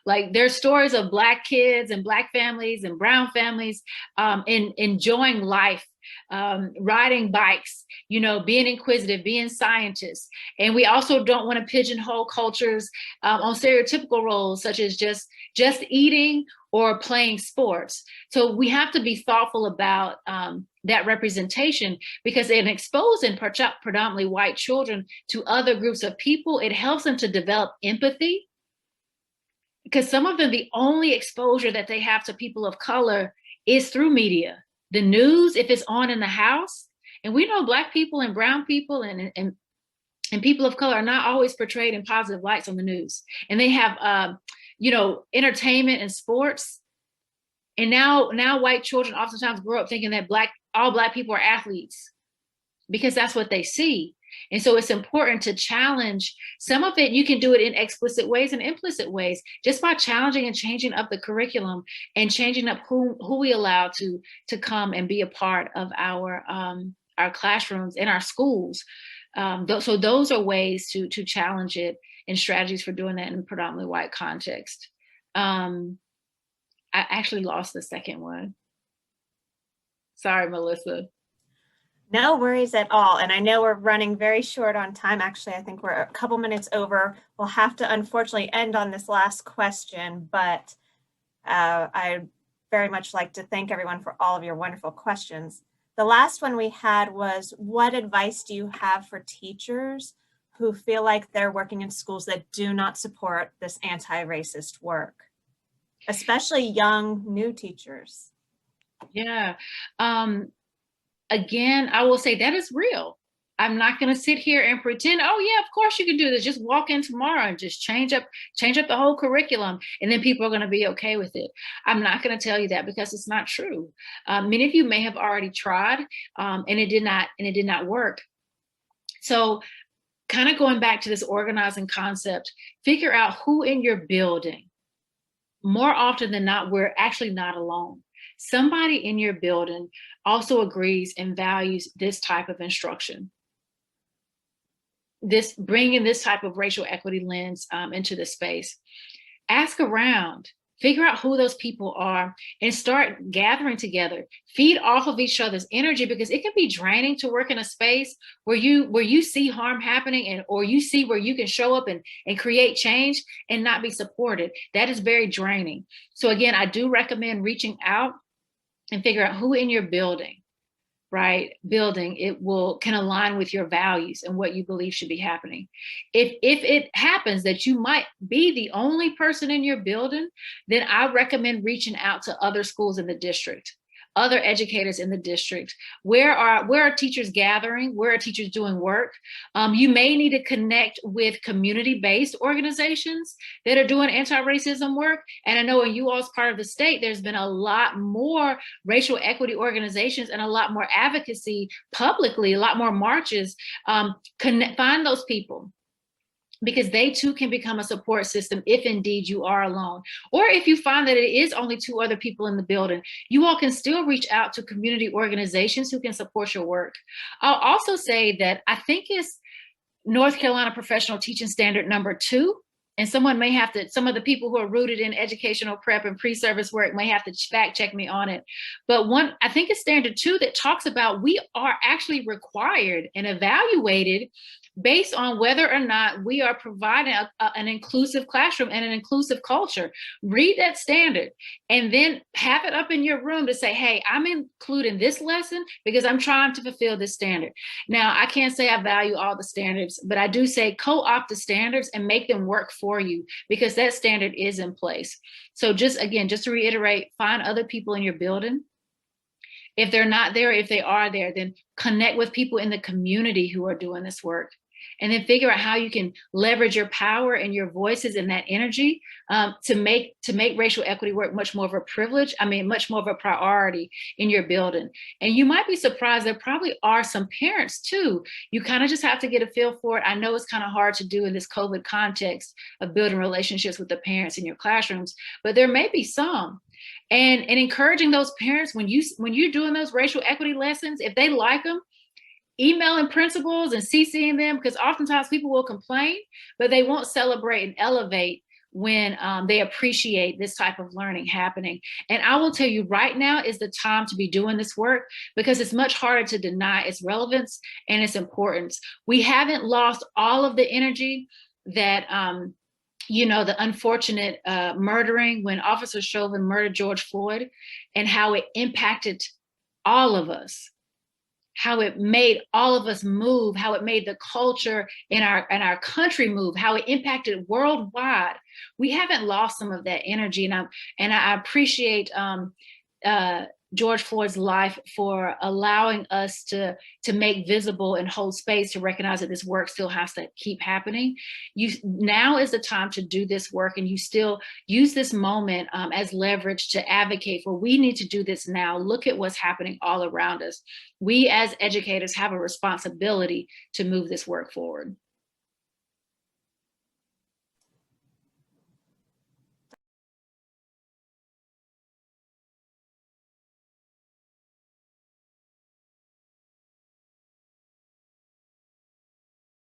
S1: Like, there's stories of Black kids and Black families and brown families enjoying life, riding bikes, being inquisitive, being scientists. And we also don't want to pigeonhole cultures on stereotypical roles, such as just eating or playing sports. So we have to be thoughtful about that representation, because in exposing predominantly white children to other groups of people, it helps them to develop empathy. Because some of them, the only exposure that they have to people of color is through media. The news, if it's on in the house, and we know Black people and brown people and people of color are not always portrayed in positive lights on the news. And they have, entertainment and sports. And now white children oftentimes grow up thinking that all Black people are athletes, because that's what they see. And so it's important to challenge some of it. You can do it in explicit ways and implicit ways, just by challenging and changing up the curriculum and changing up who we allow to come and be a part of our classrooms in our schools. So those are ways to challenge it, and strategies for doing that in a predominantly white context. I actually lost the second one. Sorry, Melissa.
S3: No worries at all. And I know we're running very short on time. Actually, I think we're a couple minutes over. We'll have to unfortunately end on this last question, but I very much like to thank everyone for all of your wonderful questions. The last one we had was, what advice do you have for teachers who feel like they're working in schools that do not support this anti-racist work, especially young, new teachers?
S1: Yeah. Again, I will say that is real. I'm not going to sit here and pretend, oh yeah, of course you can do this. Just walk in tomorrow and just change up the whole curriculum, and then people are going to be okay with it. I'm not going to tell you that, because it's not true. Many of you may have already tried, and it did not work. So, kind of going back to this organizing concept, figure out who in your building. More often than not, we're actually not alone. Somebody in your building also agrees and values this type of instruction. Bringing this type of racial equity lens into the space. Ask around, figure out who those people are, and start gathering together. Feed off of each other's energy, because it can be draining to work in a space where you see harm happening, or you see where you can show up and create change and not be supported. That is very draining. So again, I do recommend reaching out and figure out who in your building can align with your values and what you believe should be happening. If it happens that you might be the only person in your building, then I recommend reaching out to other schools in the district, other educators in the district. Where are teachers gathering? Where are teachers doing work? You may need to connect with community-based organizations that are doing anti-racism work. And I know in you all's part of the state, there's been a lot more racial equity organizations and a lot more advocacy publicly, a lot more marches. Find those people, because they too can become a support system if indeed you are alone. Or if you find that it is only two other people in the building, you all can still reach out to community organizations who can support your work. I'll also say that I think it's North Carolina Professional Teaching Standard number 2. And some of the people who are rooted in educational prep and pre-service work may have to fact check me on it. But I think it's standard 2 that talks about we are actually required and evaluated based on whether or not we are providing an inclusive classroom and an inclusive culture. Read that standard and then have it up in your room to say, hey, I'm including this lesson because I'm trying to fulfill this standard. Now, I can't say I value all the standards, but I do say co-opt the standards and make them work for you, because that standard is in place. So just to reiterate, find other people in your building If they're not there, if they are there, then connect with people in the community who are doing this work. And then figure out how you can leverage your power and your voices and that energy to make racial equity work much more of a privilege. I mean, much more of a priority in your building. And you might be surprised, there probably are some parents too. You kind of just have to get a feel for it. I know it's kind of hard to do in this COVID context of building relationships with the parents in your classrooms, but there may be some. And encouraging those parents, when you're doing those racial equity lessons, if they like them, emailing principals and CCing them, because oftentimes people will complain, but they won't celebrate and elevate when they appreciate this type of learning happening. And I will tell you, right now is the time to be doing this work, because it's much harder to deny its relevance and its importance. We haven't lost all of the energy that the unfortunate murdering when Officer Chauvin murdered George Floyd, and how it impacted all of us, how it made all of us move, how it made the culture in our country move, how it impacted worldwide. We haven't lost some of that energy, and I appreciate George Floyd's life for allowing us to make visible and hold space to recognize that this work still has to keep happening. Now is the time to do this work, and you still use this moment as leverage to advocate for, we need to do this now. Look at what's happening all around us. We as educators have a responsibility to move this work forward.